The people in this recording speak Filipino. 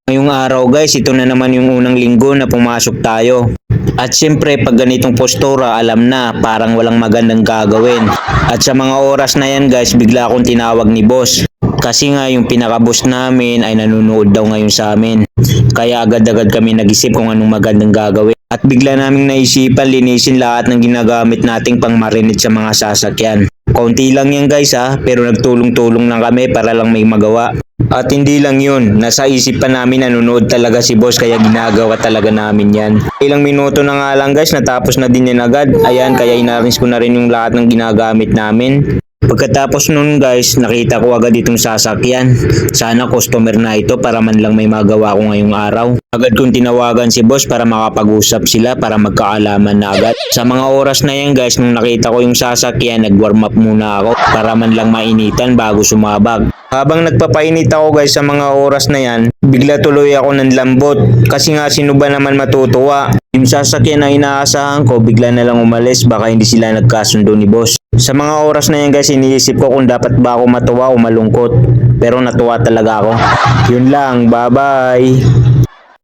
Ngayong araw guys, ito na naman yung unang linggo na pumasok tayo. At syempre pag ganitong postura, alam na parang walang magandang gagawin. At sa mga oras na yan guys, bigla akong tinawag ni boss. Kasi nga yung pinaka-boss namin ay nanonood daw ngayon sa amin. Kaya agad-agad kami nag-isip kung anong magandang gagawin. At bigla naming naisipan linisin lahat ng ginagamit nating pang-marinate sa mga sasakyan. Kaunti lang yan guys pero nagtulong-tulong lang kami para lang may magawa. At hindi lang yun, nasa isip pa namin nanonood talaga si boss kaya ginagawa talaga namin yan. Ilang minuto na nga lang guys, natapos na din yan agad. Ayan, kaya inarrange ko na rin yung lahat ng ginagamit namin. Pagkatapos nun guys, nakita ko agad itong sasakyan. Sana customer na ito para man lang may magawa ko ngayong araw. Agad kong tinawagan si boss para makapag-usap sila para magkaalaman na agad. Sa mga oras na yan guys, nung nakita ko yung sasakyan, nag-warm up muna ako para man lang mainitan bago sumabak. Habang nagpapainit ako guys sa mga oras na yan, bigla tuloy ako ng lambot. Kasi nga sino ba naman matutuwa? Yung sasakyan na inaasahan ko, bigla na lang umalis, baka hindi sila nagkasundo ni boss. Sa mga oras na yan guys, iniisip ko kung dapat ba ako matuwa o malungkot. Pero natuwa talaga ako. Yun lang, bye bye!